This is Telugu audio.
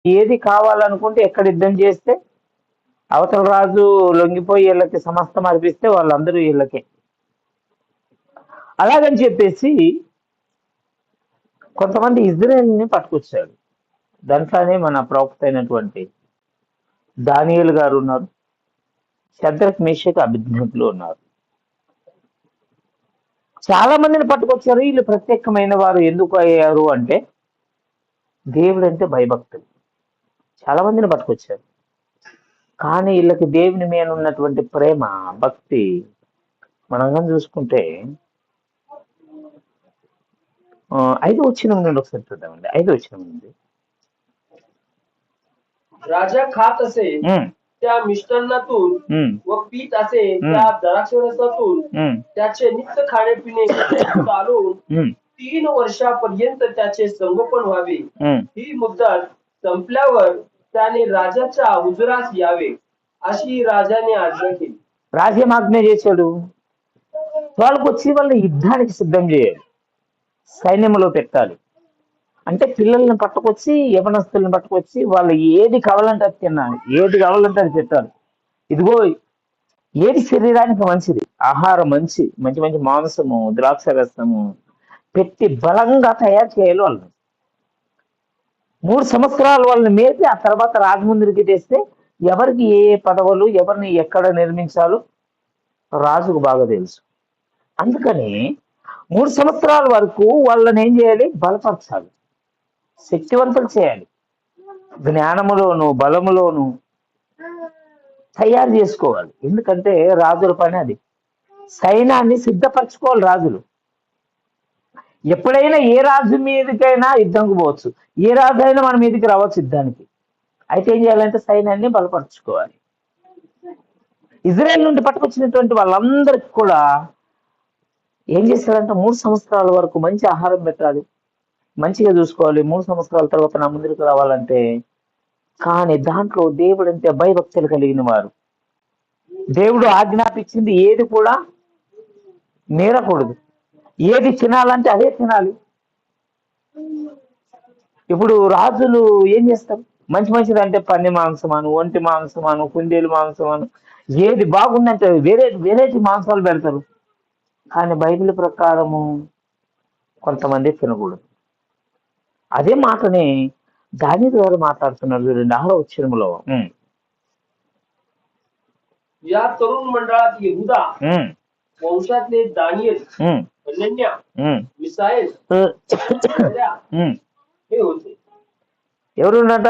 ఏది కావాలనుకుంటే ఎక్కడ యుద్ధం చేస్తే అవతల రాజు లొంగిపోయి వీళ్ళకి సమస్తం అర్పిస్తే వాళ్ళందరూ వీళ్ళకే. అలాగని చెప్పేసి కొంతమంది ఇజ్రాయెల్ని పట్టుకొచ్చాడు. దాంట్లోనే మన ప్రవక్త అయినటువంటి దానియేలు గారు ఉన్నారు, షద్రక్ మేషక్ అబేద్నెగోలు ఉన్నారు. చాలా మందిని పట్టుకొచ్చారు. వీళ్ళు ప్రత్యేకమైన వారు ఎందుకు అయ్యారు అంటే దేవుడు అంటే భయభక్తులు. చాలా మందిని పట్టుకొచ్చారు. కానీ వీళ్ళకి దేవుని మీద ఉన్నటువంటి ప్రేమ, భక్తి మనం చూసుకుంటే 5వ వచనం నుండి ఒకసారి చూద్దామండి. 5వ వచనం నుండి. राजा खात असे त्या मिष्टान्नातून व पीत असे त्या द्राक्षरसातून त्याचे नित्य खाणेपिणे चालून 3 वर्षापर्यंत त्याचे संगोपन व्हावे. ही मुद्दत संपल्यावर त्याने राजाच्या हुजुरास यावे अशी राजाने आज्ञा केली. రాజ్యం ఆజ్ఞ చేశాడు. వాళ్ళకు వచ్చి వాళ్ళ యుద్ధానికి సిద్ధం చేయాలి, సైన్యంలో పెట్టాలి. అంటే పిల్లల్ని పట్టుకొచ్చి, యవనస్తుల్ని పట్టుకొచ్చి వాళ్ళు ఏది కావాలంటే అది తినాలి, ఏది కావాలంటే అది పెట్టాలి. ఇదిగో ఏది శరీరానికి మంచిది, ఆహారం మంచి మంచి మంచి మాంసము, ద్రాక్ష రసము పెట్టి బలంగా తయారు చేయాలి వాళ్ళని. 3 సంవత్సరాలు వాళ్ళని మేపి ఆ తర్వాత రాజముందురికి తెస్తే ఎవరికి ఏ పదవులు, ఎవరిని ఎక్కడ నిర్మించాలో రాజుకు బాగా తెలుసు. అందుకని 3 సంవత్సరాల వరకు వాళ్ళని ఏం చేయాలి? బలపరచాలి, శక్తివంతులు చేయాలి, జ్ఞానములోను బలములోను తయారు చేసుకోవాలి. ఎందుకంటే రాజుల పని అది. సైన్యాన్ని సిద్ధపరచుకోవాలి రాజులు. ఎప్పుడైనా ఏ రాజు మీదకైనా యుద్ధంకు పోవచ్చు, ఏ రాజు అయినా మన మీదకి రావచ్చు యుద్ధానికి. అయితే ఏం చేయాలంటే సైన్యాన్ని బలపరచుకోవాలి. ఇజ్రాయెల్ నుండి పట్టుకొచ్చినటువంటి వాళ్ళందరికీ కూడా ఏం చేశారంటే 3 సంవత్సరాల వరకు మంచి ఆహారం పెట్టాలి, మంచిగా చూసుకోవాలి. 3 సంవత్సరాల తర్వాత నా ముందుకు రావాలంటే, కానీ దాంట్లో దేవుడు అంటే భయభక్తులు కలిగిన వారు. దేవుడు ఆజ్ఞాపించింది ఏది కూడా మీరకూడదు, ఏది తినాలంటే అదే తినాలి. ఇప్పుడు రాజులు ఏం చేస్తారు? మంచి మంచిది అంటే పంది మాంసమాను, ఒంటి మాంసమాను, కుందేలు మాంసమాను, ఏది బాగుందంటే వేరేటి మాంసాలు పెడతారు. కానీ బైబిల్ ప్రకారము కొంతమంది తినకూడదు. అదే మాటని దానియేలు గారు మాట్లాడుతున్నారు చూడండి 6వ వచనంలో. या तरुण मंडळात यहुदा वंशातले दानियल, हनन्या, मिसाएल हे होते. ఎవరున్నట?